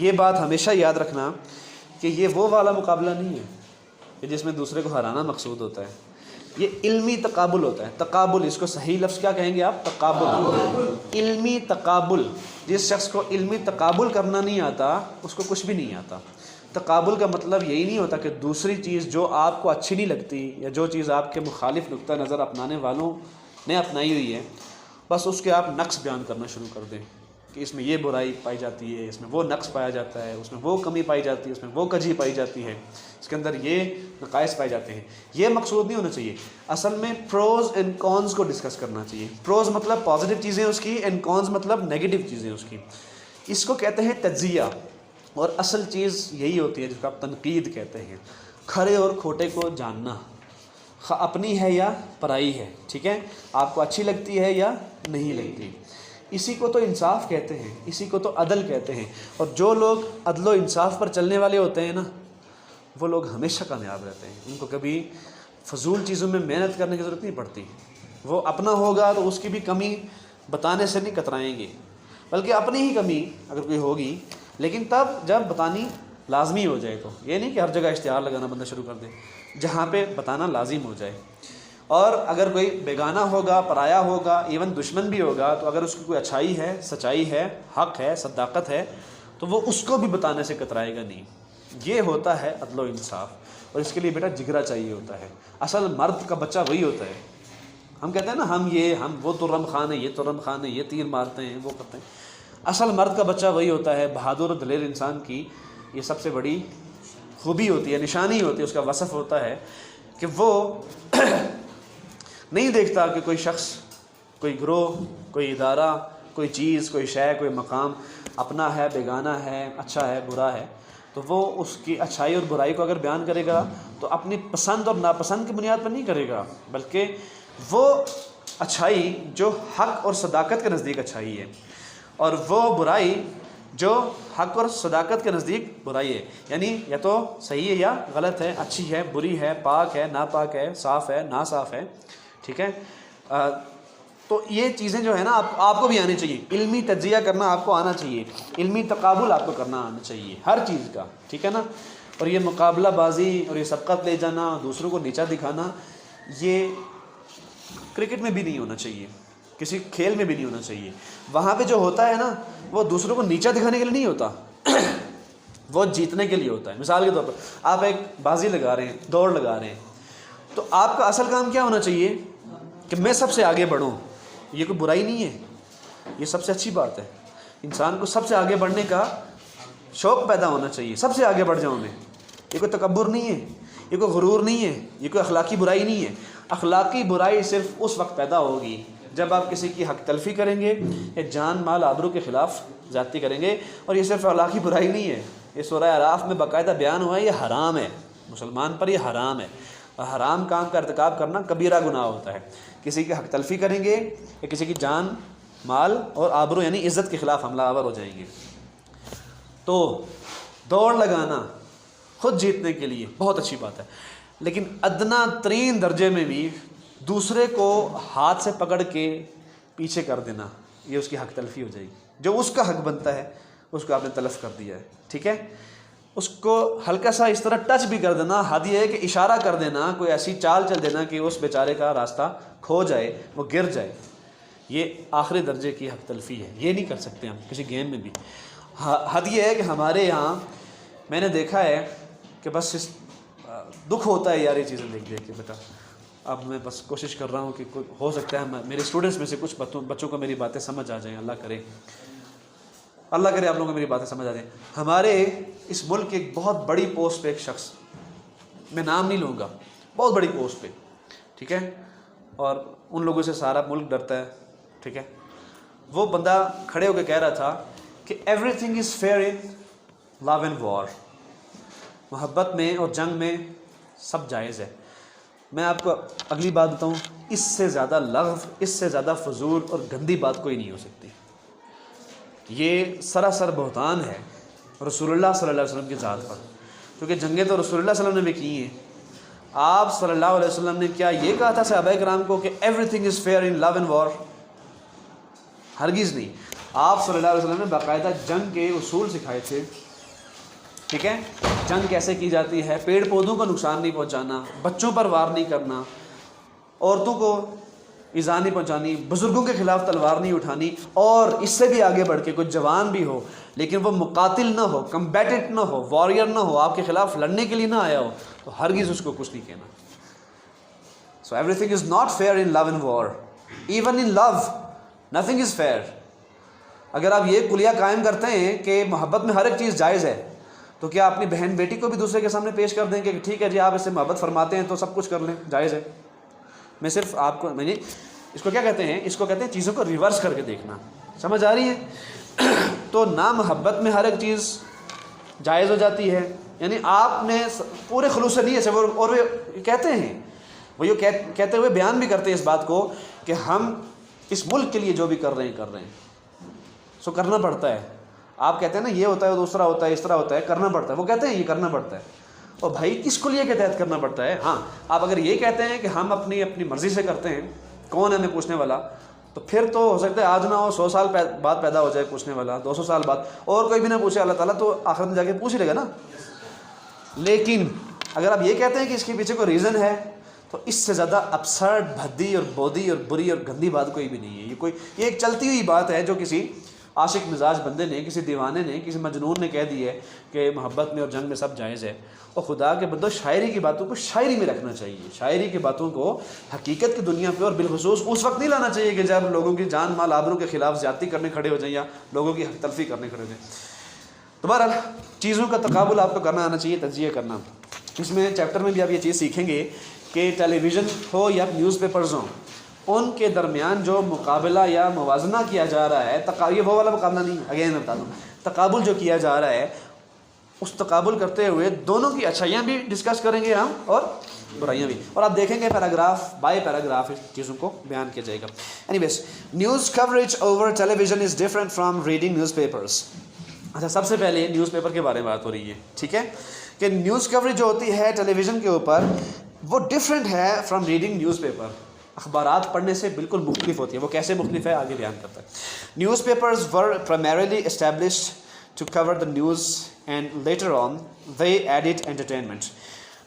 یہ بات ہمیشہ یاد رکھنا کہ یہ وہ والا مقابلہ نہیں ہے کہ جس میں دوسرے کو ہرانا مقصود ہوتا ہے. یہ علمی تقابل ہوتا ہے. تقابل، اس کو صحیح لفظ کیا کہیں گے آپ؟ تقابل. علمی تقابل. جس شخص کو علمی تقابل کرنا نہیں آتا اس کو کچھ بھی نہیں آتا. تقابل کا مطلب یہی نہیں ہوتا کہ دوسری چیز جو آپ کو اچھی نہیں لگتی یا جو چیز آپ کے مخالف نقطہ نظر اپنانے والوں نے اپنائی ہوئی ہے بس اس کے آپ نقص بیان کرنا شروع کر دیں کہ اس میں یہ برائی پائی جاتی ہے، اس میں وہ نقص پایا جاتا ہے، اس میں وہ کمی پائی جاتی ہے، اس میں وہ کجی پائی جاتی ہے، اس کے اندر یہ نقائص پائے جاتے ہیں. یہ مقصود نہیں ہونا چاہیے. اصل میں پروز اینڈ کونز کو ڈسکس کرنا چاہیے. پروز مطلب پازیٹیو چیزیں اس کی، اینڈ کونز مطلب نیگیٹو چیزیں اس کی. اس کو کہتے ہیں تجزیہ. اور اصل چیز یہی ہوتی ہے جس کو آپ تنقید کہتے ہیں. کھرے اور کھوٹے کو جاننا، اپنی ہے یا پرائی ہے، ٹھیک ہے، آپ کو اچھی لگتی ہے یا نہیں لگتی. اسی کو تو انصاف کہتے ہیں، اسی کو تو عدل کہتے ہیں. اور جو لوگ عدل و انصاف پر چلنے والے ہوتے ہیں نا وہ لوگ ہمیشہ کامیاب رہتے ہیں. ان کو کبھی فضول چیزوں میں محنت کرنے کی ضرورت نہیں پڑتی. وہ اپنا ہوگا تو اس کی بھی کمی بتانے سے نہیں کترائیں گے، بلکہ اپنی ہی کمی اگر کوئی ہوگی لیکن تب جب بتانی لازمی ہو جائے. تو یہ نہیں کہ ہر جگہ اشتہار لگانا بندہ شروع کر دے، جہاں پہ بتانا لازم ہو جائے. اور اگر کوئی بیگانہ ہوگا، پرایا ہوگا، ایون دشمن بھی ہوگا، تو اگر اس کی کوئی اچھائی ہے، سچائی ہے، حق ہے، صداقت ہے تو وہ اس کو بھی بتانے سے کترائے گا نہیں. یہ ہوتا ہے عدل و انصاف. اور اس کے لیے بیٹا جگرا چاہیے ہوتا ہے. اصل مرد کا بچہ وہی ہوتا ہے. ہم کہتے ہیں نا ہم وہ ترم خان ہے، یہ ترم خان ہے، یہ تیر مارتے ہیں، وہ کرتے ہیں. اصل مرد کا بچہ وہی ہوتا ہے. بہادر اور دلیر انسان کی یہ سب سے بڑی خوبی ہوتی ہے، نشانی ہوتی ہے، اس کا وصف ہوتا ہے کہ وہ نہیں دیکھتا کہ کوئی شخص، کوئی گروہ، کوئی ادارہ، کوئی چیز، کوئی شے، کوئی مقام اپنا ہے، بیگانہ ہے، اچھا ہے، برا ہے، تو وہ اس کی اچھائی اور برائی کو اگر بیان کرے گا تو اپنی پسند اور ناپسند کی بنیاد پر نہیں کرے گا، بلکہ وہ اچھائی جو حق اور صداقت کے نزدیک اچھائی ہے، اور وہ برائی جو حق اور صداقت کے نزدیک برائی ہے. یعنی یا تو صحیح ہے یا غلط ہے، اچھی ہے، بری ہے، پاک ہے، ناپاک ہے، صاف ہے، ناصاف ہے، ٹھیک ہے. تو یہ چیزیں جو ہے نا آپ کو بھی آنی چاہیے. علمی تجزیہ کرنا آپ کو آنا چاہیے. علمی تقابل آپ کو کرنا آنا چاہیے ہر چیز کا، ٹھیک ہے نا. اور یہ مقابلہ بازی اور یہ سبقت لے جانا، دوسروں کو نیچا دکھانا، یہ کرکٹ میں بھی نہیں ہونا چاہیے، کسی کھیل میں بھی نہیں ہونا چاہیے. وہاں پہ جو ہوتا ہے نا وہ دوسروں کو نیچا دکھانے کے لیے نہیں ہوتا، وہ جیتنے کے لیے ہوتا ہے. مثال کے طور پر آپ ایک بازی لگا رہے ہیں، دوڑ لگا رہے ہیں، تو آپ کا اصل کام کیا ہونا چاہیے کہ میں سب سے آگے بڑھوں. یہ کوئی برائی نہیں ہے، یہ سب سے اچھی بات ہے. انسان کو سب سے آگے بڑھنے کا شوق پیدا ہونا چاہیے. سب سے آگے بڑھ جاؤں میں، یہ کوئی تکبر نہیں ہے، یہ کوئی غرور نہیں ہے، یہ کوئی اخلاقی برائی نہیں ہے. اخلاقی برائی صرف اس وقت پیدا ہوگی جب آپ کسی کی حق تلفی کریں گے یا جان مال آبرو کے خلاف زیادتی کریں گے. اور یہ صرف اخلاقی برائی نہیں ہے، یہ سورہ اعراف میں باقاعدہ بیان ہوا ہے، یہ حرام ہے، مسلمان پر یہ حرام ہے. حرام کام کا ارتکاب کرنا کبیرہ گناہ ہوتا ہے. کسی کی حق تلفی کریں گے یا کسی کی جان مال اور آبرو یعنی عزت کے خلاف حملہ آور ہو جائیں گے. تو دوڑ لگانا خود جیتنے کے لیے بہت اچھی بات ہے، لیکن ادنا ترین درجے میں بھی دوسرے کو ہاتھ سے پکڑ کے پیچھے کر دینا، یہ اس کی حق تلفی ہو جائے گی. جو اس کا حق بنتا ہے اس کو آپ نے تلف کر دیا ہے، ٹھیک ہے. اس کو ہلکا سا اس طرح ٹچ بھی کر دینا، حد یہ ہے کہ اشارہ کر دینا، کوئی ایسی چال چل دینا کہ اس بیچارے کا راستہ کھو جائے، وہ گر جائے، یہ آخری درجے کی حق تلفی ہے. یہ نہیں کر سکتے ہم کسی گیم میں بھی. حد یہ ہے کہ ہمارے یہاں میں نے دیکھا ہے کہ بس دکھ ہوتا ہے یار یہ چیزیں دیکھ دیکھ کے. بیٹا اب میں بس کوشش کر رہا ہوں کہ ہو سکتا ہے میرے اسٹوڈنٹس میں سے کچھ بچوں کو میری باتیں سمجھ آ جائیں. اللہ کرے آپ لوگوں کو میری باتیں سمجھ آ جائیں. ہمارے اس ملک کے ایک بہت بڑی پوسٹ پہ ایک شخص، میں نام نہیں لوں گا، بہت بڑی پوسٹ پہ، ٹھیک ہے، اور ان لوگوں سے سارا ملک ڈرتا ہے، ٹھیک ہے. وہ بندہ کھڑے ہو کے کہہ رہا تھا کہ everything is fair in love and war. محبت میں اور جنگ میں سب جائز ہے. میں آپ کو اگلی بات بتاؤں، اس سے زیادہ لغو، اس سے زیادہ فضول اور گندی بات کوئی نہیں ہو سکتی. یہ سراسر بہتان ہے رسول اللہ صلی اللہ علیہ وسلم کی ذات پر، کیونکہ جنگیں تو رسول اللہ صلی اللہ علیہ وسلم نے بھی کی ہیں. آپ صلی اللہ علیہ وسلم نے کیا یہ کہا تھا صحابہ کرام کو کہ everything is fair in love and war? ہرگز نہیں. آپ صلی اللہ علیہ وسلم نے باقاعدہ جنگ کے اصول سکھائے تھے ٹھیک ہے. جنگ کیسے کی جاتی ہے, پیڑ پودوں کو نقصان نہیں پہنچانا, بچوں پر وار نہیں کرنا, عورتوں کو ایذا نہیں پہنچانی, بزرگوں کے خلاف تلوار نہیں اٹھانی, اور اس سے بھی آگے بڑھ کے کوئی جوان بھی ہو لیکن وہ مقاتل نہ ہو, کمبیٹنٹ نہ ہو, واریر نہ ہو, آپ کے خلاف لڑنے کے لیے نہ آیا ہو, تو ہرگز اس کو کچھ نہیں کہنا. So everything is not fair in love and war. Even in love, nothing is fair. اگر آپ یہ کلیہ قائم کرتے ہیں کہ محبت میں ہر ایک چیز جائز ہے, تو کیا اپنی بہن بیٹی کو بھی دوسرے کے سامنے پیش کر دیں کہ ٹھیک ہے جی آپ اس سے محبت فرماتے ہیں تو سب کچھ کر لیں, جائز ہے. میں صرف آپ کو اس کو کیا کہتے ہیں, اس کو کہتے ہیں چیزوں کو ریورس کر کے دیکھنا. سمجھ آ رہی ہے؟ تو نا محبت میں ہر ایک چیز جائز ہو جاتی ہے. یعنی آپ نے پورے خلوص سے نہیں ہے, اور وہ کہتے ہیں, وہ یہ کہتے ہوئے بیان بھی کرتے ہیں اس بات کو کہ ہم اس ملک کے لیے جو بھی کر رہے ہیں سو کرنا پڑتا ہے. آپ کہتے ہیں نا یہ ہوتا ہے, دوسرا ہوتا ہے, اس طرح ہوتا ہے, کرنا پڑتا ہے. وہ کہتے ہیں یہ کرنا پڑتا ہے. اور بھائی کس کلیے کے تحت کرنا پڑتا ہے؟ ہاں آپ اگر یہ کہتے ہیں کہ ہم اپنی مرضی سے کرتے ہیں, کون ہے ہمیں پوچھنے والا, تو پھر تو ہو سکتا ہے آج نہ ہو 100 سال بعد پیدا ہو جائے پوچھنے والا, 200 سال بعد, اور کوئی بھی نہ پوچھے اللہ تعالیٰ, تو آخرت میں جا کے پوچھ لے گا نا. لیکن اگر آپ یہ کہتے ہیں کہ اس کے پیچھے کوئی ریزن ہے, تو اس سے زیادہ ابسرڈ, بھدی اور بودی اور بری اور گندی بات کوئی بھی نہیں ہے. یہ ایک چلتی ہوئی بات ہے جو کسی عاشق مزاج بندے نے, کسی دیوانے نے, کسی مجنون نے کہہ دی ہے کہ محبت میں اور جنگ میں سب جائز ہے. اور خدا کے بندو, شاعری کی باتوں کو شاعری میں رکھنا چاہیے. شاعری کی باتوں کو حقیقت کی دنیا پہ اور بالخصوص اس وقت نہیں لانا چاہیے کہ جب لوگوں کی جان مال آبرو کے خلاف زیادتی کرنے کھڑے ہو جائیں یا لوگوں کی حق تلفی کرنے کھڑے ہو جائیں. تو بہرحال چیزوں کا تقابل آپ کو کرنا آنا چاہیے, تجزیہ کرنا. اس میں چیپٹر میں بھی آپ یہ چیز سیکھیں گے کہ ٹیلی ویژن ہو یا نیوز پیپرز ہوں, ان کے درمیان جو مقابلہ یا موازنہ کیا جا رہا ہے, یہ وہ والا مقابلہ نہیں, اگین میں بتا دوں, تقابل جو کیا جا رہا ہے, اس تقابل کرتے ہوئے دونوں کی اچھائیاں بھی ڈسکس کریں گے ہم اور برائیاں بھی, اور آپ دیکھیں گے پیراگراف بائی پیراگراف اس چیزوں کو بیان کیا جائے گا. Anyways, news coverage over television is different from reading newspapers. اچھا, سب سے پہلے نیوز پیپر کے بارے میں بات ہو رہی ہے, ٹھیک ہے, کہ نیوز کوریج جو ہوتی ہے ٹیلی ویژن کے اوپر وہ ڈفرینٹ ہے فرام ریڈنگ نیوز پیپر. اخبارات پڑھنے سے بالکل مختلف ہوتی ہے. وہ کیسے مختلف ہے آگے بیان کرتا ہے. News papers were primarily established to cover the news and later on they added entertainment.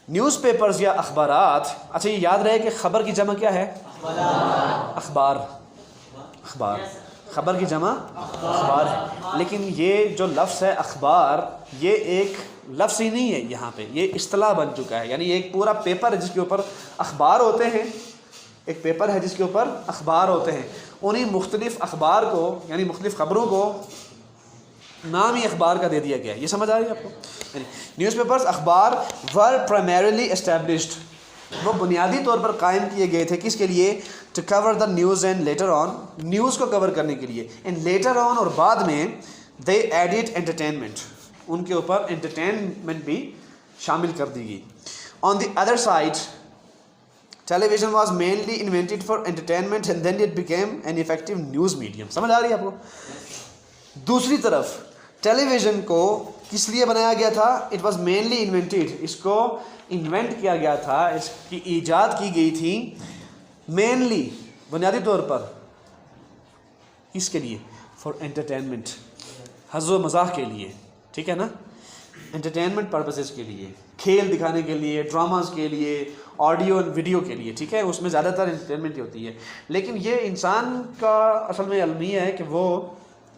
News papers یا اخبارات, اچھا یہ یاد رہے کہ خبر کی جمع کیا ہے؟ اخبار. اخبار, خبر کی جمع اخبار ہے. لیکن یہ جو لفظ ہے اخبار, یہ ایک لفظ ہی نہیں ہے یہاں پہ, یہ اصطلاح بن چکا ہے. یعنی ایک پورا پیپر ہے جس کے اوپر اخبار ہوتے ہیں, ایک پیپر ہے جس کے اوپر اخبار ہوتے ہیں. انہیں مختلف اخبار کو, یعنی مختلف خبروں کو نام ہی اخبار کا دے دیا گیا ہے. یہ سمجھ آ رہی ہے آپ کو؟ یعنی نیوز پیپرز, اخبار, ور primarily established, وہ بنیادی طور پر قائم کیے گئے تھے کس کے لیے؟ To cover the news and later on, news کو کور کرنے کے لیے, اینڈ لیٹر آن, اور بعد میں دے ایڈیڈ انٹرٹینمنٹ, ان کے اوپر انٹرٹینمنٹ بھی شامل کر دی گئی. On the other side, television was mainly invented for entertainment and then it became an effective news medium. سمجھ آ رہی ہے آپ کو؟ دوسری طرف ٹیلی ویژن کو کس لیے بنایا گیا تھا؟ اٹ واز مینلی انوینٹیڈ, اس کو انوینٹ کیا گیا تھا, اس کی ایجاد کی گئی تھی مینلی, بنیادی طور پر, اس کے لیے, فار انٹرٹینمنٹ, حظ و مزاح کے لیے, ٹھیک ہے نا, انٹرٹینمنٹ پرپسز کے لیے, کھیل دکھانے کے لیے, ڈراماز کے لیے, آڈیو اور ویڈیو کے لیے, ٹھیک ہے, اس میں زیادہ تر انٹرٹینمنٹ ہی ہوتی ہے. لیکن یہ انسان کا اصل میں المیہ ہے کہ وہ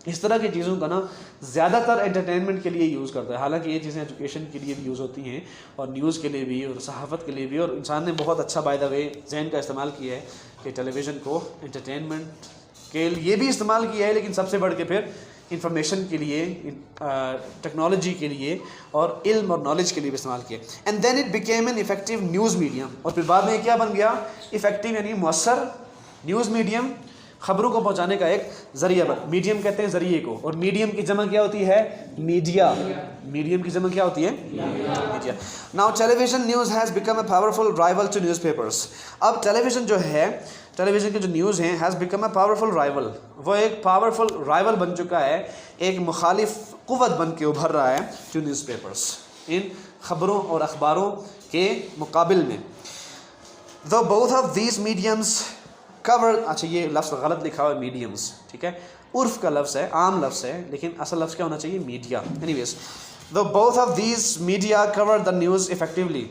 اس طرح کی چیزوں کا نا زیادہ تر انٹرٹینمنٹ کے لیے یوز کرتا ہے. حالانکہ یہ چیزیں ایجوکیشن کے لیے بھی یوز ہوتی ہیں, اور نیوز کے لیے بھی, اور صحافت کے لیے بھی, اور انسان نے بہت اچھا بائی دا وے ذہن کا استعمال کیا ہے کہ ٹیلی ویژن کو انٹرٹینمنٹ کے لیے بھی استعمال کیا ہے, لیکن سب سے بڑھ کے پھر انفارمیشن کے لیے, ٹیکنالوجی کے لیے, اور علم اور نالج کے لیے بھی استعمال کیا. And then it became an effective news medium, اور پھر بعد میں کیا بن گیا؟ افیکٹو یعنی مؤثر نیوز میڈیم, خبروں کو پہنچانے کا ایک ذریعہ بن. میڈیم کہتے ہیں ذریعے کو, اور میڈیم کی جمع کیا ہوتی ہے؟ میڈیا. میڈیم کی جمع کیا ہوتی ہے؟ Media. Now television news has become a powerful rival to newspapers. اب ٹیلی ویژن جو ہے, ٹیلی ویژن کے جو نیوز ہیں, has become a powerful rival, وہ ایک پاورفل رائول بن چکا ہے, ایک مخالف قوت بن کے ابھر رہا ہے ٹو نیوز پیپرس, ان خبروں اور اخباروں کے مقابل میں. though both of these mediums cover, اچھا یہ لفظ غلط لکھا ہوا ہے میڈیمز, ٹھیک ہے, عرف کا لفظ ہے, عام لفظ ہے, لیکن اصل لفظ کیا ہونا چاہیے؟ Media. Anyways, though both of these media cover the news effectively.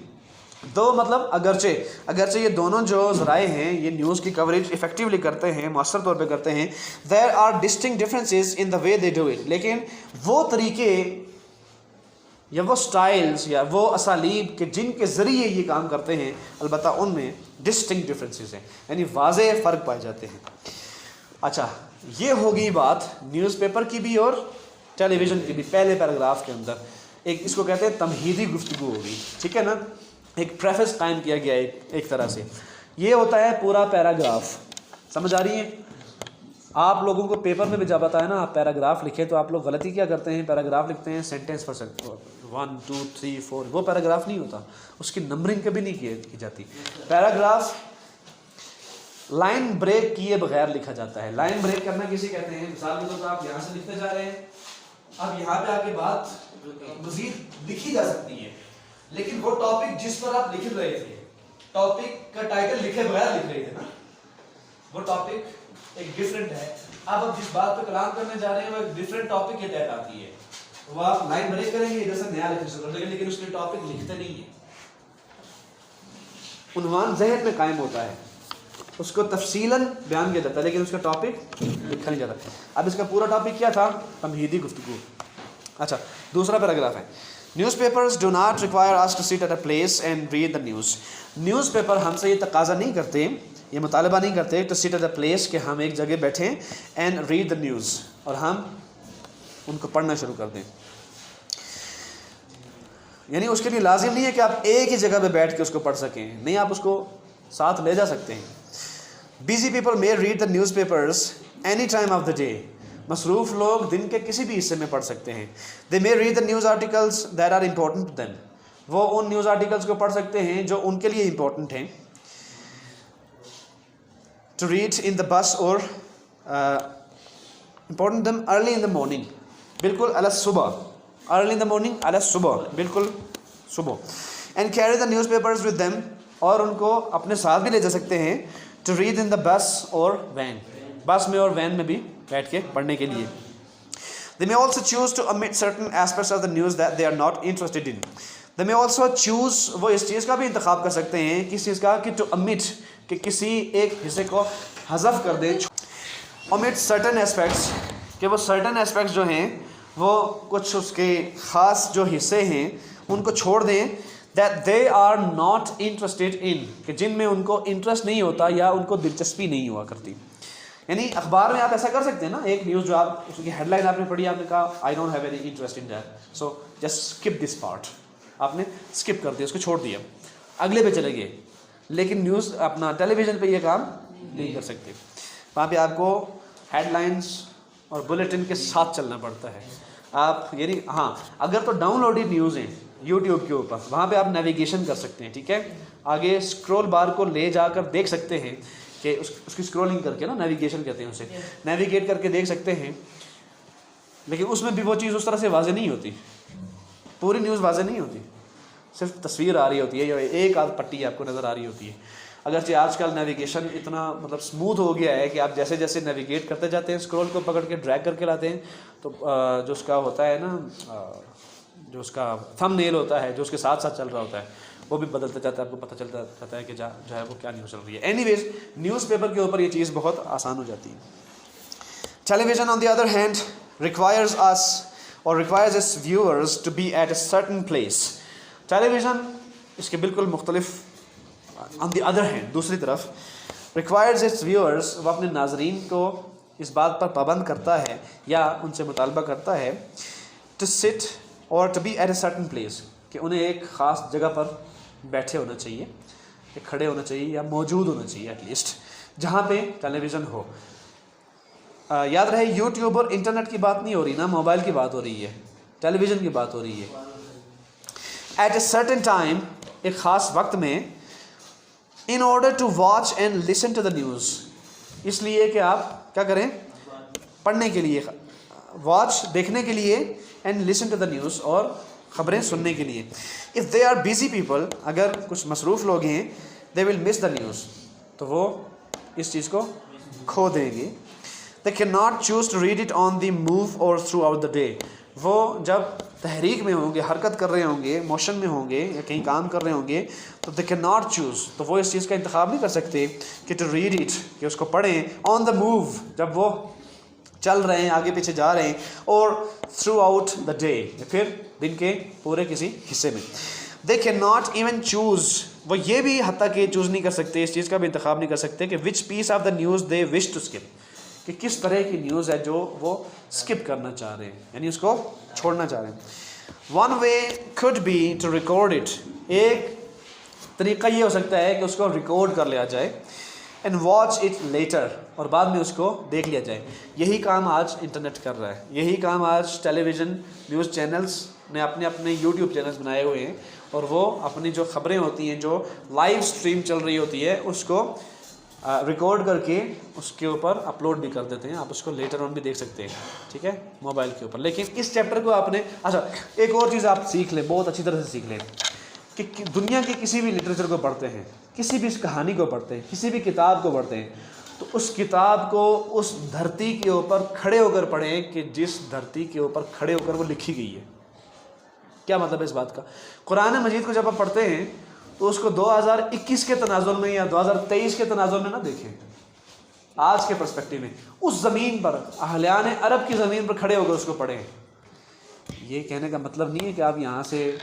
دو مطلب اگرچہ یہ دونوں جو ذرائع ہیں یہ نیوز کی کوریج افیکٹولی کرتے ہیں، مؤثر طور پہ کرتے ہیں. there are distinct differences in the way they do it. لیکن وہ طریقے یا وہ سٹائلز یا وہ اسالیب کہ جن کے ذریعے یہ کام کرتے ہیں، البتہ ان میں ڈسٹنکٹ ڈفرینسز ہیں، یعنی واضح فرق پائے جاتے ہیں. اچھا، یہ ہوگی بات نیوز پیپر کی بھی اور ٹیلی ویژن کی بھی. پہلے پیراگراف کے اندر ایک اس کو کہتے ہیں تمہیدی گفتگو ہوگی، ٹھیک ہے نا، ایک پریفس قائم کیا گیا ایک طرح سے. یہ ہوتا ہے پورا پیراگراف. سمجھ آ رہی ہے؟ آپ لوگوں کو پیپر میں بھی جب آتا ہے نا آپ پیراگراف لکھیں تو آپ لوگ غلطی کیا کرتے ہیں، پیراگراف لکھتے ہیں سینٹینس پر 1 2 3 4. وہ پیراگراف نہیں ہوتا، اس کی نمبرنگ کبھی نہیں کی جاتی. پیراگراف لائن بریک کیے بغیر لکھا جاتا ہے. لائن بریک کرنا کسی کہتے ہیں، مثال کے طور پر آپ یہاں سے لکھتے جا رہے ہیں، اب یہاں پہ آ کے بات مزید لکھی جا سکتی ہے، لیکن وہ ٹاپک جس پر آپ لکھ رہے تھے، ٹاپک کا ٹائٹل لکھے بغیر لکھ رہے تھے نا، وہ ٹاپک ایک ڈیفرنٹ ہے. اب آپ جس بات پہ کلام کرنے جا رہے ہیں وہ ایک ڈیفرنٹ ٹاپک کے تحت آتی ہے، وہ آپ لائن بریک کریں گے ادھر سے نیا لکھنے شروع کر دیں گے، لیکن اس کے ٹاپک لکھتے نہیں ہیں. عنوان ذہن میں قائم ہوتا ہے، اس کو تفصیلاً بیان کیا جاتا ہے، لیکن اس کا ٹاپک لکھا نہیں جاتا. اب اس کا پورا ٹاپک کیا تھا؟ تمہیدی گفتگو. اچھا، دوسرا پیراگراف ہے. Newspapers do not require us to sit at a place and read the news. News paper ہم سے یہ تقاضا نہیں کرتے، یہ مطالبہ نہیں کرتے to sit at a place کہ ہم ایک جگہ بیٹھیں and read the news اور ہم ان کو پڑھنا شروع کر دیں. یعنی اس کے لیے لازم نہیں ہے کہ آپ ایک ہی جگہ پہ بیٹھ کے اس کو پڑھ سکیں، نہیں، آپ اس کو ساتھ لے جا سکتے ہیں. Busy people may read the newspapers any time of the day. مصروف لوگ دن کے کسی بھی حصے میں پڑھ سکتے ہیں. They may read the news articles that are important to them. وہ ان نیوز آرٹیکلس کو پڑھ سکتے ہیں جو ان کے لیے امپورٹنٹ ہیں. To read in the bus or important them early in the morning. بالکل علی صبح. Early in the morning علی صبح، بالکل صبح. And carry the newspapers with them. اور ان کو اپنے ساتھ بھی لے جا سکتے ہیں. To read in the bus or van. بس میں اور وین میں بھی بیٹھ کے پڑھنے کے لیے. They may also choose to omit certain aspects of the news that they are not interested in. They may also choose، وہ اس چیز کا بھی انتخاب کر سکتے ہیں، کس چیز کا، کہ to omit، کہ کسی ایک حصے کو حذف کر دیں. omit certain aspects، کہ وہ certain aspects جو ہیں وہ کچھ اس کے خاص جو حصے ہیں ان کو چھوڑ دیں. that they are not interested in، کہ جن میں ان کو انٹرسٹ نہیں ہوتا یا ان کو دلچسپی نہیں ہوا کرتی. یعنی اخبار میں آپ ایسا کر سکتے ہیں نا، ایک نیوز جو آپ اس کی ہیڈ لائن آپ نے پڑھی، آپ نے کہا I don't have any interest in that, so just skip this part, آپ نے اسکپ کر دیا، اس کو چھوڑ دیا، اگلے پہ چلے گئے. لیکن نیوز اپنا ٹیلی ویژن پہ یہ کام نہیں کر سکتے. وہاں پہ آپ کو ہیڈ لائنس اور بلیٹن کے ساتھ چلنا پڑتا ہے. آپ یعنی ہاں اگر تو ڈاؤن لوڈیڈ نیوز ہیں یوٹیوب کے اوپر، وہاں پہ آپ نیویگیشن کر سکتے ہیں، ٹھیک ہے، آگے اسکرول بار کو لے جا کر دیکھ سکتے ہیں کہ اس کی اسکرولنگ کر کے نا، نیویگیشن کہتے ہیں اسے، نیویگیٹ کر کے دیکھ سکتے ہیں. لیکن اس میں بھی وہ چیز اس طرح سے واضح نہیں ہوتی، پوری نیوز واضح نہیں ہوتی، صرف تصویر آ رہی ہوتی ہے یا ایک آدھ پٹی آپ کو نظر آ رہی ہوتی ہے. اگرچہ آج کل نیویگیشن اتنا مطلب اسموتھ ہو گیا ہے کہ آپ جیسے جیسے نیویگیٹ کرتے جاتے ہیں، اسکرول کو پکڑ کے ڈریگ کر کے لاتے ہیں، تو جو اس کا ہوتا ہے نا، جو اس کا تھم نیل ہوتا ہے جو اس کے ساتھ ساتھ چل رہا ہوتا ہے، وہ بھی بدلتا جاتا ہے، آپ کو پتہ چلتا جاتا ہے کہ جو ہے وہ کیا نیوز چل رہی ہے. اینی ویز نیوز پیپر کے اوپر یہ چیز بہت آسان ہو جاتی ہے. Television on the other hand requires us or requires its viewers to be at a certain place. Television اس کے بالکل مختلف. on the other hand دوسری طرف requires its viewers، وہ اپنے ناظرین کو اس بات پر پابند کرتا ہے یا ان سے مطالبہ کرتا ہے to sit or to be at a certain place، کہ انہیں ایک خاص جگہ پر بیٹھے ہونا چاہیے، کھڑے ہونا چاہیے یا موجود ہونا چاہیے ایٹ لیسٹ، جہاں پہ ٹیلی ویژن ہو. یاد رہے یوٹیوب اور انٹرنیٹ کی بات نہیں ہو رہی نا، موبائل کی بات ہو رہی ہے، ٹیلی ویژن کی بات ہو رہی ہے. ایٹ اے سرٹن ٹائم، ایک خاص وقت میں، in order to watch and listen to the news, اس لیے کہ آپ کیا کریں، پڑھنے کے لیے، واچ دیکھنے کے لیے، and listen to the news اور خبریں سننے کے لیے. If they are busy people, اگر کچھ مصروف لوگ ہیں، دے ول مس دا نیوز، تو وہ اس چیز کو کھو دیں گے. They cannot choose to read it on the move or throughout the day. وہ جب تحریک میں ہوں گے، حرکت کر رہے ہوں گے، موشن میں ہوں گے یا کہیں کام کر رہے ہوں گے، تو دے کین ناٹ چوز، تو وہ اس چیز کا انتخاب نہیں کر سکتے کہ ٹو ریڈ اٹ، کہ اس کو پڑھیں آن دا موو، جب وہ چل رہے ہیں، آگے پیچھے جا رہے ہیں، اور تھرو آؤٹ دا ڈے، پھر دن کے پورے کسی حصے میں. They can not even choose, وہ یہ بھی حتیٰ کہ چوز نہیں کر سکتے، اس چیز کا بھی انتخاب نہیں کر سکتے کہ which piece of the news they wish to skip, کہ کس طرح کی نیوز ہے جو وہ اسکپ کرنا چاہ رہے ہیں، یعنی اس کو چھوڑنا چاہ رہے ہیں. One way could be to record it، ایک طریقہ یہ ہو سکتا ہے کہ اس کو ریکارڈ کر لیا جائے، اینڈ واچ اٹ لیٹر، اور بعد میں اس کو دیکھ لیا جائے. یہی کام آج انٹرنیٹ کر رہا ہے، یہی کام آج ٹیلی ویژن نیوز چینلز نے اپنے یوٹیوب چینلز بنائے ہوئے ہیں، اور وہ اپنی جو خبریں ہوتی ہیں، جو لائیو سٹریم چل رہی ہوتی ہے، اس کو ریکارڈ کر کے اس کے اوپر اپلوڈ بھی کر دیتے ہیں. آپ اس کو لیٹر آن بھی دیکھ سکتے ہیں، ٹھیک ہے، موبائل کے اوپر. لیکن اس چیپٹر کو آپ نے ایک اور چیز آپ سیکھ لیں، بہت اچھی طرح سے سیکھ لیں، کہ دنیا کے کسی بھی لٹریچر کو پڑھتے ہیں، کسی بھی اس کہانی کو پڑھتے ہیں، کسی بھی کتاب کو پڑھتے ہیں، تو اس کتاب کو اس دھرتی کے اوپر کھڑے ہو کر پڑھیں کہ جس دھرتی کے اوپر کھڑے ہو کر وہ لکھی گئی ہے. کیا مطلب ہے اس بات کا؟ قرآن مجید کو جب آپ پڑھتے ہیں تو اس کو 2021 کے تناظر میں یا 2023 کے تناظر میں نہ دیکھیں، آج کے پرسپیکٹیو میں، اس زمین پر، اہلیان عرب کی زمین پر کھڑے ہو کر اس کو پڑھیں. یہ کہنے کا مطلب نہیں ہے کہ آپ یہاں سے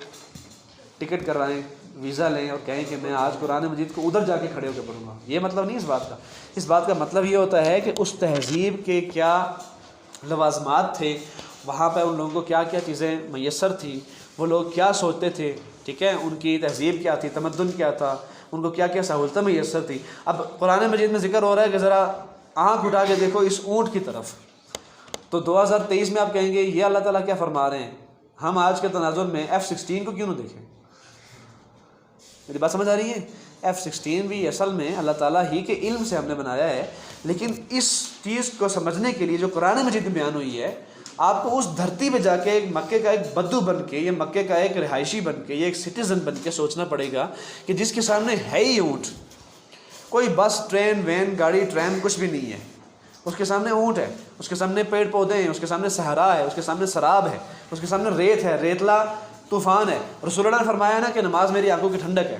ٹکٹ کروائیں، ویزا لیں اور کہیں کہ میں آج قرآن مجید کو ادھر جا کے کھڑے ہو کے پڑھوں گا. یہ مطلب نہیں اس بات کا. اس بات کا مطلب یہ ہوتا ہے کہ اس تہذیب کے کیا لوازمات تھے، وہاں پہ ان لوگوں کو کیا کیا چیزیں میسر تھیں، وہ لوگ کیا سوچتے تھے، ٹھیک ہے، ان کی تہذیب کیا تھی، تمدن کیا تھا، ان کو کیا کیا سہولتیں میسر تھی. اب قرآن مجید میں ذکر ہو رہا ہے کہ ذرا آنکھ اٹھا کے دیکھو اس اونٹ کی طرف، تو 2023 میں آپ کہیں گے یہ اللہ تعالیٰ کیا فرما رہے ہیں، ہم آج کے تناظر میں F-16 کو کیوں نہ دیکھیں. میری بات سمجھ آ رہی ہے؟ F-16 بھی اصل میں اللہ تعالیٰ ہی کے علم سے ہم نے بنایا ہے، لیکن اس چیز کو سمجھنے کے لیے جو قرآن مجید میں بیان ہوئی ہے، آپ کو اس دھرتی پہ جا کے مکے کا ایک بدو بن کے، یا مکے کا ایک رہائشی بن کے، یا ایک سٹیزن بن کے سوچنا پڑے گا کہ جس کے سامنے ہے ہی اونٹ، کوئی بس، ٹرین، وین، گاڑی، ٹرین کچھ بھی نہیں ہے، اس کے سامنے اونٹ ہے، اس کے سامنے پیڑ پودے ہیں، اس کے سامنے صحرا ہے، اس کے سامنے سراب ہے، اس کے سامنے ریت ہے، ریتلا طوفان ہے. رسول اللہ نے فرمایا نا کہ نماز میری آنکھوں کی ٹھنڈک ہے.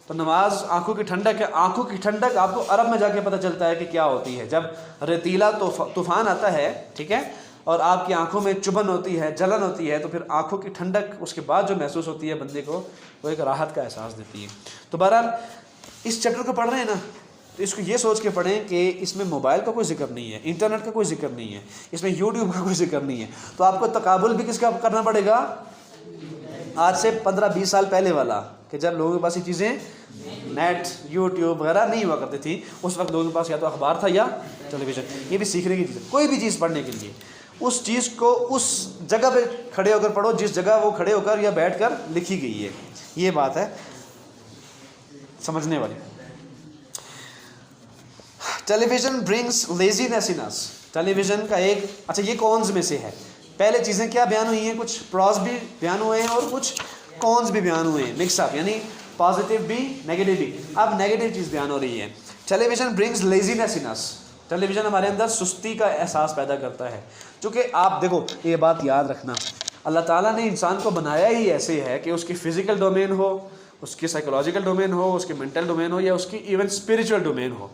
تو نماز آنکھوں کی ٹھنڈک ہے. آنکھوں کی ٹھنڈک آپ کو عرب میں جا کے پتہ چلتا ہے کہ کیا ہوتی ہے. جب ریتیلا طوفان آتا ہے، ٹھیک ہے، اور آپ کی آنکھوں میں چبھن ہوتی ہے، جلن ہوتی ہے، تو پھر آنکھوں کی ٹھنڈک اس کے بعد جو محسوس ہوتی ہے بندے کو، وہ ایک راحت کا احساس دیتی ہے. تو بہرحال اس چیپٹر کو پڑھ رہے ہیں نا، تو اس کو یہ سوچ کے پڑھیں کہ اس میں موبائل کا کوئی ذکر نہیں ہے، انٹرنیٹ کا کوئی ذکر نہیں ہے، اس میں یوٹیوب کا کوئی ذکر نہیں ہے. تو آپ کو تقابل بھی کس کا کرنا پڑے گا؟ آج سے 15-20 سال پہلے والا، کہ جب لوگوں کے پاس یہ چیزیں نیٹ، یوٹیوب وغیرہ نہیں ہوا کرتی تھی. اس وقت لوگوں کے پاس یا تو اخبار تھا یا ٹیلی ویژن. یہ بھی سیکھنے کی چیز ہے. کوئی بھی چیز پڑھنے کے لیے اس چیز کو اس جگہ پہ کھڑے ہو کر پڑھو جس جگہ وہ کھڑے ہو کر یا بیٹھ کر لکھی گئی ہے. یہ بات ہے سمجھنے والی. ٹیلی ویژن برنگس لیزینس ان اس. ٹیلی ویژن کا ایک، اچھا یہ کونز میں سے ہے. پہلے چیزیں کیا بیان ہوئی ہیں؟ کچھ پراز بھی بیان ہوئے ہیں اور کچھ کونز بھی بیان ہوئے ہیں، مکس اپ، یعنی پازیٹیو بھی نیگیٹو بھی. اب نیگیٹو چیز بیان ہو رہی ہے. ٹیلی ویژن برنگس لیزینس ان اس. ٹیلی ویژن ہمارے اندر سستی کا احساس پیدا کرتا ہے. چونکہ آپ دیکھو یہ بات یاد رکھنا، اللہ تعالیٰ نے انسان کو بنایا ہی ایسے ہے کہ اس کی فزیکل ڈومین ہو، اس کی سائیکولوجیکل ڈومین ہو، اس کی مینٹل ڈومین ہو، یا اس کی ایون اسپریچول ڈومین ہو.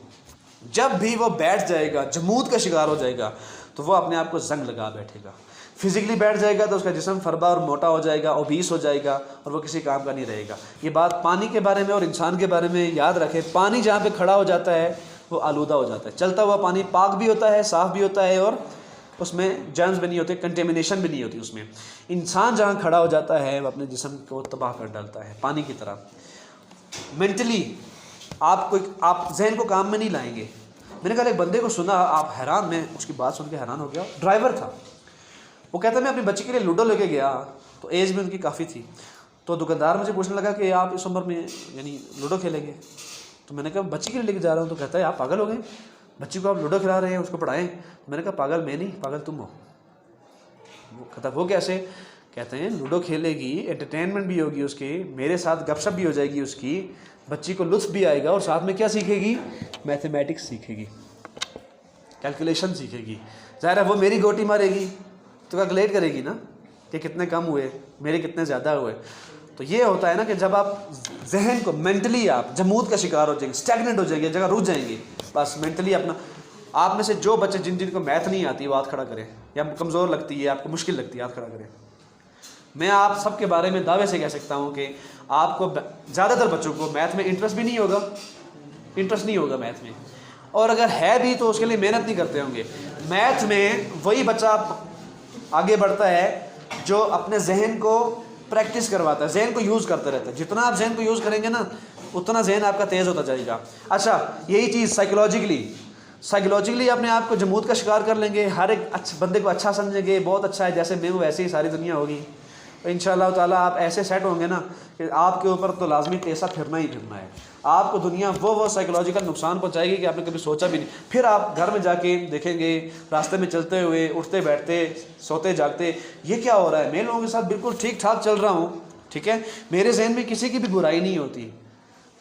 جب بھی وہ بیٹھ جائے گا، جمود کا شکار ہو جائے گا، تو وہ اپنے آپ کو زنگ لگا بیٹھے گا. فزیکلی بیٹھ جائے گا تو اس کا جسم فربا اور موٹا ہو جائے گا، اوبیس ہو جائے گا، اور وہ کسی کام کا نہیں رہے گا. یہ بات پانی کے بارے میں اور انسان کے بارے میں یاد رکھے. پانی جہاں پہ کھڑا ہو جاتا ہے وہ آلودہ ہو جاتا ہے. چلتا ہوا پانی پاک بھی ہوتا ہے، صاف بھی ہوتا ہے، اور اس میں جرمز بھی نہیں ہوتے، کنٹیمنیشن بھی نہیں ہوتی اس میں. انسان جہاں کھڑا ہو جاتا ہے وہ اپنے جسم کو تباہ کر ڈالتا ہے، پانی کی طرح. مینٹلی آپ ذہن کو کام میں نہیں لائیں گے. میں نے کہا ایک بندے کو سنا، آپ حیران، میں اس کی بات سن کے حیران ہو گیا. ڈرائیور تھا، وہ کہتا ہے میں اپنی بچی کے لیے لوڈو لے کے گیا، تو ایج میں ان کی کافی تھی. تو دکاندار مجھے پوچھنے لگا کہ آپ اس عمر میں یعنی لوڈو کھیلیں گے؟ تو میں نے کہا بچی کے لیے لے کے جا رہا ہوں. تو کہتا ہے آپ پاگل ہو گئے، بچی کو آپ لوڈو کھلا رہے ہیں، اس کو پڑھائیں. میں نے کہا پاگل میں نہیں، پاگل تم ہو. وہ کہتا وہ کیسے؟ کہتے ہیں لوڈو کھیلے گی، انٹرٹینمنٹ بھی ہوگی اس کی، میرے ساتھ گپ شپ بھی ہو جائے گی اس کی، بچی کو لطف بھی آئے گا، اور ساتھ میں کیا سیکھے گی؟ میتھمیٹکس سیکھے گی، کیلکولیشن سیکھے گی. ظاہر ہے وہ میری گوٹی مارے گی تو کیلکولیٹ کرے گی نا. کہ کتنے کم ہوئے، میرے کتنے زیادہ ہوئے. تو یہ ہوتا ہے نا کہ جب آپ ذہن کو مینٹلی آپ جمود کا شکار ہو جائیں گے، اسٹیگنٹ ہو جائیں گے، جگہ رک جائیں گے، بس مینٹلی اپنا. آپ میں سے جو بچے جن کو میتھ نہیں آتی وہ ہاتھ کھڑا کریں، یا کمزور لگتی ہے، آپ کو مشکل لگتی ہے، ہاتھ کھڑا کریں. میں آپ سب کے بارے میں دعوے سے کہہ سکتا ہوں کہ آپ کو زیادہ تر بچوں کو میتھ میں انٹرسٹ بھی نہیں ہوگا میتھ میں، اور اگر ہے بھی تو اس کے لیے محنت نہیں کرتے ہوں گے. میتھ میں وہی بچہ آگے بڑھتا ہے جو اپنے ذہن کو پریکٹس کرواتا ہے، ذہن کو یوز کرتے رہتا ہے. جتنا آپ ذہن کو یوز کریں گے نا اتنا ذہن آپ کا تیز ہوتا جائے گا. اچھا یہی چیز سائیکولوجیکلی اپنے آپ کو جمود کا شکار کر لیں گے، ہر ایک بندے کو اچھا سمجھیں گے، بہت اچھا ہے جیسے میں ہوں ویسے ہی ساری دنیا ہوگی. ان شاء اللہ تعالیٰ آپ ایسے سیٹ ہوں گے نا کہ آپ کے اوپر تو لازمی ٹیسا پھرنا ہی پھرنا ہے. آپ کو دنیا وہ سائیکولوجیکل نقصان پہنچائے گی کہ آپ نے کبھی سوچا بھی نہیں. پھر آپ گھر میں جا کے دیکھیں گے راستے میں چلتے ہوئے، اٹھتے بیٹھتے، سوتے جاگتے، یہ کیا ہو رہا ہے؟ میں لوگوں کے ساتھ بالکل ٹھیک ٹھاک چل رہا ہوں، ٹھیک ہے، میرے ذہن میں کسی کی بھی برائی نہیں ہوتی.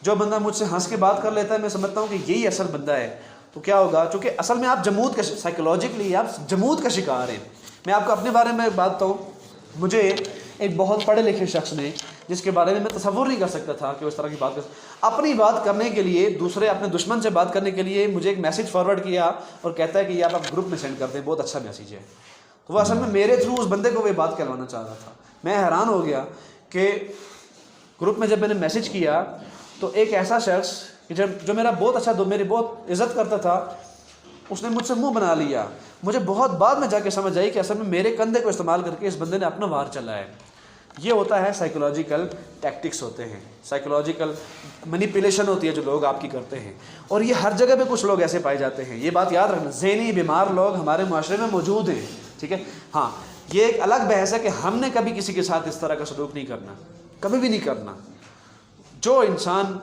جو بندہ مجھ سے ہنس کے بات کر لیتا ہے میں سمجھتا ہوں کہ یہی اصل بندہ ہے. تو کیا ہوگا؟ چونکہ اصل میں آپ جمود کا سائیکولوجیکلی آپ جمود کا شکار ہیں. میں آپ کو اپنے بارے میں بات بتاؤں، مجھے ایک بہت پڑھے لکھے شخص نے، جس کے بارے میں تصور نہیں کر سکتا تھا کہ اس طرح کی بات اپنی بات کرنے کے لیے، دوسرے اپنے دشمن سے بات کرنے کے لیے مجھے ایک میسج فارورڈ کیا اور کہتا ہے کہ یہ آپ گروپ میں سینڈ کر دیں، بہت اچھا میسیج ہے. تو وہ اصل میں میرے تھرو اس بندے کو وہ بات کروانا چاہ رہا تھا. میں حیران ہو گیا کہ گروپ میں جب میں نے میسج کیا تو ایک ایسا شخص کہ جو میرا بہت اچھا میری بہت عزت کرتا تھا، اس نے مجھ سے منہ بنا لیا. مجھے بہت بعد میں جا کے سمجھ آئی کہ اصل میں میرے کندھے کو استعمال کر کے اس بندے نے اپنا وار چلا ہے. یہ ہوتا ہے سائیکولوجیکل ٹیکٹکس ہوتے ہیں، سائیکولوجیکل مینیپولیشن ہوتی ہے جو لوگ آپ کی کرتے ہیں. اور یہ ہر جگہ پہ کچھ لوگ ایسے پائے جاتے ہیں. یہ بات یاد رکھنا، ذہنی بیمار لوگ ہمارے معاشرے میں موجود ہیں، ٹھیک ہے. ہاں یہ ایک الگ بحث ہے کہ ہم نے کبھی کسی کے ساتھ اس طرح کا سلوک نہیں کرنا، کبھی بھی نہیں کرنا. جو انسان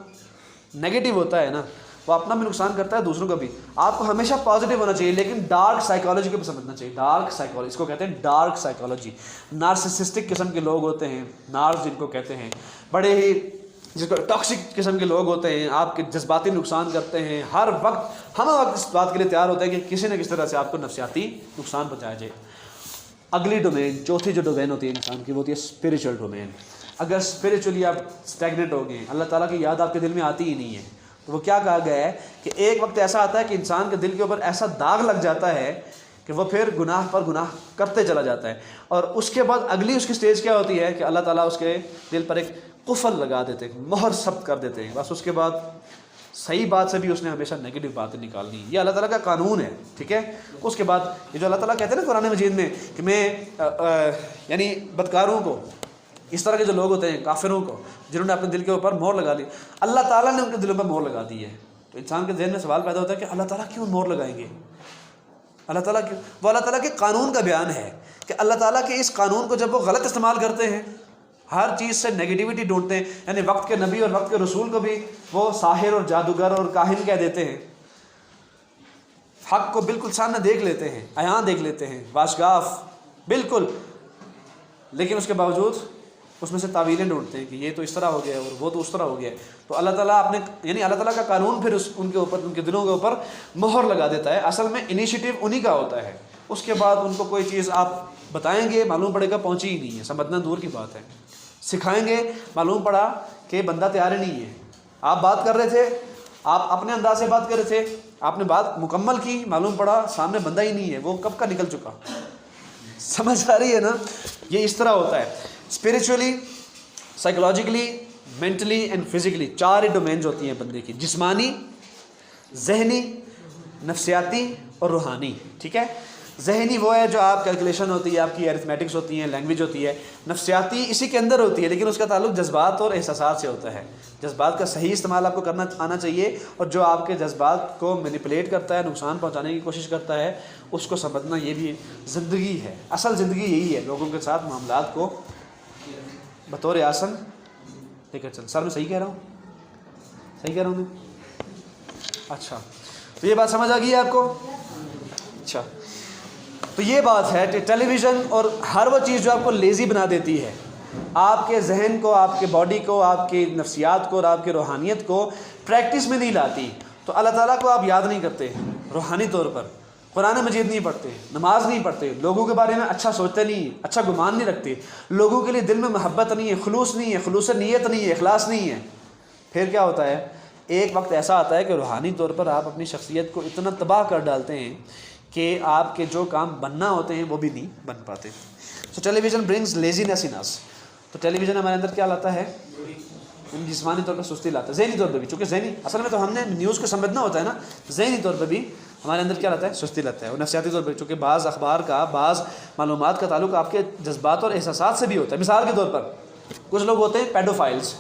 نیگیٹو ہوتا ہے نا وہ اپنا بھی نقصان کرتا ہے، دوسروں کا بھی. آپ کو ہمیشہ پازیٹیو ہونا چاہیے، لیکن ڈارک سائیکالوجی کو بھی سمجھنا چاہیے. ڈارک سائیکالوجی اس کو کہتے ہیں، ڈارک سائیکالوجی. نارسسسٹک قسم کے لوگ ہوتے ہیں، نارس جن کو کہتے ہیں، بڑے ہی جس کو ٹاکسک قسم کے لوگ ہوتے ہیں، آپ کے جذباتی نقصان کرتے ہیں. ہر وقت ہم اس بات کے لیے تیار ہوتے ہیں کہ کسی نہ کسی طرح سے آپ کو نفسیاتی نقصان پہنچایا جائے. اگلی ڈومین، چوتھی جو ڈومین ہوتی ہے انسان کی، وہ ہوتی ہے اسپریچول ڈومین. اگر اسپریچولی آپ اسٹیگنٹ ہو گئے، اللہ تعالیٰ کی یاد آپ کے دل میں آتی ہی نہیں ہے، تو وہ کیا کہا گیا ہے کہ ایک وقت ایسا آتا ہے کہ انسان کے دل کے اوپر ایسا داغ لگ جاتا ہے کہ وہ پھر گناہ پر گناہ کرتے چلا جاتا ہے. اور اس کے بعد اگلی اس کی سٹیج کیا ہوتی ہے کہ اللہ تعالیٰ اس کے دل پر ایک قفل لگا دیتے ہیں، مہر ثبت کر دیتے ہیں. بس اس کے بعد صحیح بات سے بھی اس نے ہمیشہ نیگیٹو باتیں نکالنی. یہ اللہ تعالیٰ کا قانون ہے، ٹھیک ہے. اس کے بعد یہ جو اللہ تعالیٰ کہتے ہیں نا قرآن مجید میں کہ میں یعنی بدکاروں کو، اس طرح کے جو لوگ ہوتے ہیں کافروں کو جنہوں نے اپنے دل کے اوپر مہر لگا لی، اللہ تعالیٰ نے ان کے دلوں پر مہر لگا دی ہے. تو انسان کے ذہن میں سوال پیدا ہوتا ہے کہ اللہ تعالیٰ کیوں مہر لگائیں گے؟ اللہ تعالیٰ کیوں؟ وہ اللہ تعالیٰ کے قانون کا بیان ہے کہ اللہ تعالیٰ کے اس قانون کو جب وہ غلط استعمال کرتے ہیں، ہر چیز سے نیگیٹیوٹی ڈھونڈتے ہیں، یعنی وقت کے نبی اور وقت کے رسول کو بھی وہ ساحر اور جادوگر اور کاہن کہہ دیتے ہیں، حق کو بالکل سامنے دیکھ لیتے ہیں، عیاں دیکھ لیتے ہیں، واشگاف بالکل، لیکن اس کے باوجود اس میں سے تعویلیں ڈھونڈتے ہیں کہ یہ تو اس طرح ہو گیا اور وہ تو اس طرح ہو گیا. تو اللہ تعالیٰ اپنے یعنی اللہ تعالیٰ کا قانون پھر ان کے اوپر، ان کے دلوں کے اوپر مہر لگا دیتا ہے. اصل میں انیشیٹو انہی کا ہوتا ہے. اس کے بعد ان کو کوئی چیز آپ بتائیں گے معلوم پڑے گا پہنچی ہی نہیں ہے، سمجھنا دور کی بات ہے. سکھائیں گے معلوم پڑا کہ بندہ تیار ہی نہیں ہے. آپ بات کر رہے تھے، آپ اپنے انداز سے بات کر رہے تھے، آپ نے بات مکمل کی، معلوم پڑا سامنے بندہ ہی نہیں ہے، وہ کب کا نکل چکا. سمجھ آ رہی ہے نا؟ یہ اس طرح ہوتا ہے. Spiritually, psychologically, mentally and physically, چار ہی ڈومینز ہوتی ہیں بندے کی، جسمانی، ذہنی، نفسیاتی اور روحانی. ٹھیک ہے. ذہنی وہ ہے جو آپ کیلکولیشن ہوتی ہے، آپ کی ایرتھمیٹکس ہوتی ہیں، لینگویج ہوتی ہے. نفسیاتی اسی کے اندر ہوتی ہے لیکن اس کا تعلق جذبات اور احساسات سے ہوتا ہے. جذبات کا صحیح استعمال آپ کو کرنا آنا چاہیے، اور جو آپ کے جذبات کو مینیپولیٹ کرتا ہے، نقصان پہنچانے کی کوشش کرتا ہے، اس کو سمجھنا یہ بھی زندگی ہے. اصل زندگی یہی ہے، لوگوں کے ساتھ معاملات کو بطور آسن لے کر چل. سر میں صحیح کہہ رہا ہوں؟ صحیح کہہ رہا ہوں میں؟ اچھا، تو یہ بات سمجھ آ گئی ہے آپ کو؟ اچھا، تو یہ بات ہے کہ ٹیلی ویژن اور ہر وہ چیز جو آپ کو لیزی بنا دیتی ہے، آپ کے ذہن کو، آپ کے باڈی کو، آپ کی نفسیات کو اور آپ کی روحانیت کو پریکٹس میں نہیں لاتی، تو اللہ تعالیٰ کو آپ یاد نہیں کرتے روحانی طور پر. قرآن مجید نہیں پڑھتے، نماز نہیں پڑھتے، لوگوں کے بارے میں اچھا سوچتے نہیں ہیں، اچھا گمان نہیں رکھتے، لوگوں کے لیے دل میں محبت نہیں ہے، خلوص نہیں ہے، خلوص نیت نہیں ہے، اخلاص نہیں ہے، پھر کیا ہوتا ہے؟ ایک وقت ایسا آتا ہے کہ روحانی طور پر آپ اپنی شخصیت کو اتنا تباہ کر ڈالتے ہیں کہ آپ کے جو کام بننا ہوتے ہیں وہ بھی نہیں بن پاتے۔ سو ٹیلی ویژن برنگز لیزینس ان اس، تو ٹیلی ویژن ہمارے اندر کیا لاتا ہے؟ جسمانی طور پر سستی لاتا ہے، ذہنی طور پہ بھی، چونکہ ذہنی اصل میں تو ہم نے نیوز کو سمجھنا ہوتا ہے نا، ذہنی طور پہ بھی ہمارے اندر کیا لاتا ہے؟ سستی لاتا ہے۔ اور نفسیاتی طور پہ چونکہ بعض اخبار کا، بعض معلومات کا تعلق آپ کے جذبات اور احساسات سے بھی ہوتا ہے۔ مثال کے طور پر کچھ لوگ ہوتے ہیں پیڈوفائلز۔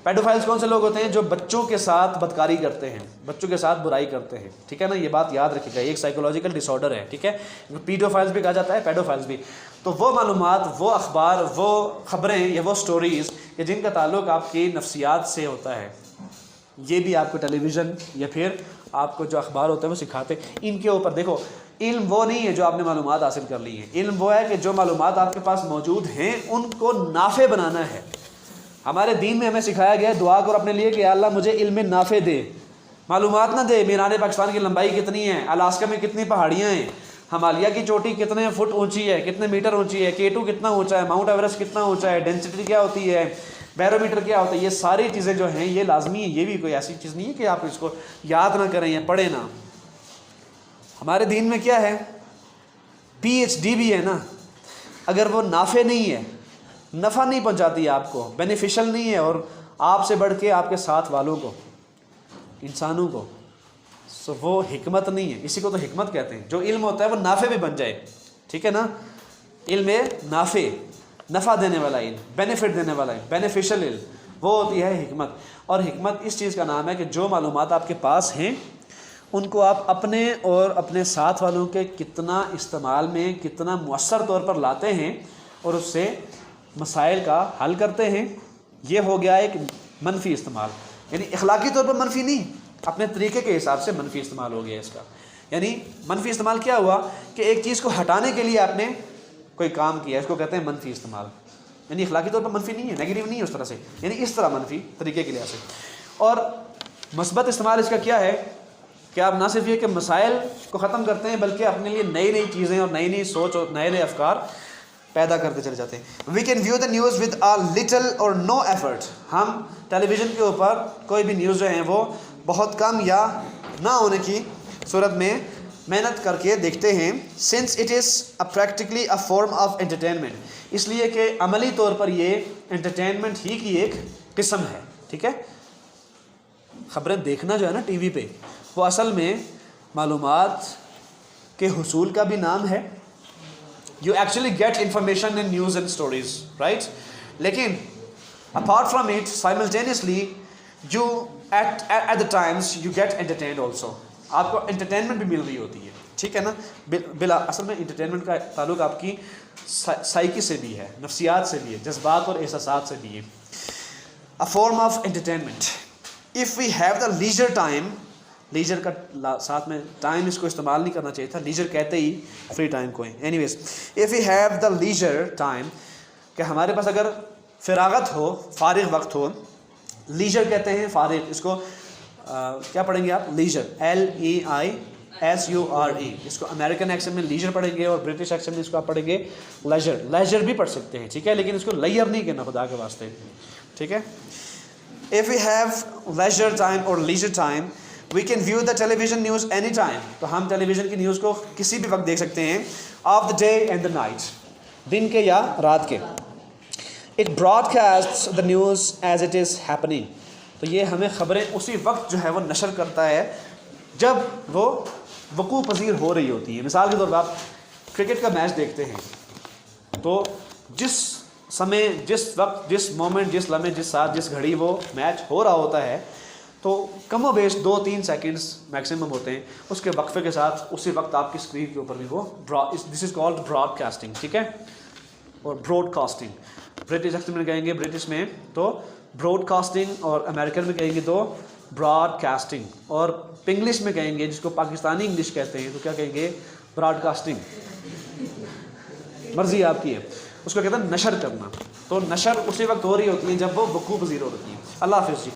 پیڈوفائلز کون سے لوگ ہوتے ہیں؟ جو بچوں کے ساتھ بدکاری کرتے ہیں، بچوں کے ساتھ برائی کرتے ہیں، ٹھیک ہے نا، یہ بات یاد رکھیے گا، ایک سائیکولوجیکل ڈس آرڈر ہے، ٹھیک ہے، پیڈوفائلز بھی کہا جاتا ہے، پیڈوفائلز بھی۔ تو وہ معلومات، وہ اخبار، وہ خبریں یا وہ سٹوریز کہ جن کا تعلق آپ کی نفسیات سے ہوتا ہے، یہ بھی آپ کو ٹیلی ویژن یا پھر آپ کو جو اخبار ہوتے ہیں وہ سکھاتے ہیں۔ ان کے اوپر دیکھو، علم وہ نہیں ہے جو آپ نے معلومات حاصل کر لی ہیں، علم وہ ہے کہ جو معلومات آپ کے پاس موجود ہیں ان کو نافع بنانا ہے۔ ہمارے دین میں ہمیں سکھایا گیا ہے دعا کرو اپنے لیے کہ یا اللہ مجھے علم نافع دے، معلومات نہ دے میدان پاکستان کی لمبائی کتنی ہے، الاسکا میں کتنی پہاڑیاں ہیں، ہمالیہ کی چوٹی کتنے فٹ اونچی ہے، کتنے میٹر اونچی ہے، K2 کتنا اونچا ہے، ماؤنٹ ایوریسٹ کتنا اونچا ہے، ڈینسٹی کیا ہوتی ہے، بیرو میٹر کیا ہوتا ہے، یہ ساری چیزیں جو ہیں یہ لازمی ہے۔ یہ بھی کوئی ایسی چیز نہیں ہے کہ آپ اس کو یاد نہ کریں یا پڑھیں نہ۔ ہمارے دین میں کیا ہے؟ PhD بھی ہے نا، اگر وہ نافع نہیں ہے، نفع نہیں پہنچاتی آپ کو، بینیفیشل نہیں ہے، اور آپ سے بڑھ کے آپ کے ساتھ والوں کو، انسانوں کو، سو وہ حکمت نہیں ہے۔ اسی کو تو حکمت کہتے ہیں، جو علم ہوتا ہے وہ نافع بھی بن جائے، ٹھیک ہے نا، علم نافع، نفع دینے والا علم، بینیفٹ دینے والا علم، بینیفیشل علم، وہ ہوتی ہے حکمت۔ اور حکمت اس چیز کا نام ہے کہ جو معلومات آپ کے پاس ہیں ان کو آپ اپنے اور اپنے ساتھ والوں کے کتنا استعمال میں، کتنا مؤثر طور پر لاتے ہیں اور اس سے مسائل کا حل کرتے ہیں۔ یہ ہو گیا ایک منفی استعمال، یعنی اخلاقی طور پر منفی نہیں، اپنے طریقے کے حساب سے منفی استعمال ہو گیا اس کا۔ یعنی منفی استعمال کیا ہوا کہ ایک چیز کو ہٹانے کے لیے آپ نے کوئی کام کیا، اس کو کہتے ہیں منفی استعمال، یعنی اخلاقی طور پر منفی نہیں ہے، نیگیٹو نہیں ہے اس طرح سے، یعنی اس طرح منفی طریقے کے لحاظ سے۔ اور مثبت استعمال اس کا کیا ہے کہ آپ نہ صرف یہ کہ مسائل کو ختم کرتے ہیں بلکہ اپنے لیے نئی نئی چیزیں اور نئی نئی سوچ اور نئے نئے افکار پیدا کرتے چلے جاتے ہیں۔ We can view the news with a little or no effort, ہم ٹیلی ویژن کے اوپر کوئی بھی نیوز جو ہیں وہ بہت کم یا نہ ہونے کی صورت میں محنت کر کے دیکھتے ہیں۔ Since it is practically a form of entertainment, اس لیے کہ عملی طور پر یہ انٹرٹینمنٹ ہی کی ایک قسم ہے، ٹھیک ہے۔ خبریں دیکھنا جو ہے نا ٹی وی پہ، وہ اصل میں معلومات کے حصول کا بھی نام ہے۔ You actually get information in news and stories, right? لیکن apart from it, simultaneously you at the times you get entertained also. آپ کو entertainment بھی مل رہی ہوتی ہے، ٹھیک ہے نا۔ بلا اصل میں entertainment کا تعلق آپ کی سائیکی سے بھی ہے، نفسیات سے بھی ہے، جذبات اور احساسات سے بھی ہے۔ A form of entertainment. If we have the leisure time، leisure کا ساتھ میں ٹائم اس کو استعمال نہیں کرنا چاہیے تھا، لیجر کہتے ہی فری ٹائم کو ہے۔ Anyways, if you have the leisure time, کہ ہمارے پاس اگر فراغت ہو، فارغ وقت ہو، لیجر کہتے ہیں فارغ، اس کو کیا پڑھیں گے آپ؟ لیجر، LEISURE، اس کو امریکن ایکسنٹ میں لیجر پڑھیں گے اور برٹش ایکسنٹ میں اس کو آپ پڑھیں گے لیجر۔ لیجر بھی پڑھ سکتے ہیں، ٹھیک ہے، لیکن اس کو لیئر نہیں کہنا خدا کے واسطے، ٹھیک ہے۔ If you have leisure time or leisure time, we can view the television news anytime، تو ہم ٹیلی ویژن کی نیوز کو کسی بھی وقت دیکھ سکتے ہیں، of the day and the night، دن کے یا رات کے۔ it broadcasts the news as it is happening، تو یہ ہمیں خبریں اسی وقت جو ہے وہ نشر کرتا ہے جب وہ وقوع پذیر ہو رہی ہوتی ہیں۔ مثال کے طور پر آپ کرکٹ کا میچ دیکھتے ہیں تو جس سمے، جس وقت، جس مومنٹ، جس لمحے، جس ساتھ، جس گھڑی وہ میچ ہو رہا ہوتا ہے تو کم و بیش 2-3 سیکنڈز میکسیمم ہوتے ہیں، اس کے وقفے کے ساتھ اسی وقت آپ کی اسکرین کے اوپر بھی وہ دس از کالڈ براڈ کاسٹنگ، ٹھیک ہے، اور براڈ کاسٹنگ برٹش ایکسنٹ میں کہیں گے، برٹش میں تو براڈ کاسٹنگ، اور امریکن میں کہیں گے تو براڈ کاسٹنگ، اور انگلش میں کہیں گے جس کو پاکستانی انگلش کہتے ہیں تو کیا کہیں گے؟ براڈ کاسٹنگ، مرضی آپ کی ہے، اس کو کہتے ہیں نشر کرنا۔ تو نشر اسی وقت ہو رہی ہوتی ہے جب وہ وقوع پذیر ہو رہی ہے۔ اللہ حافظ جی۔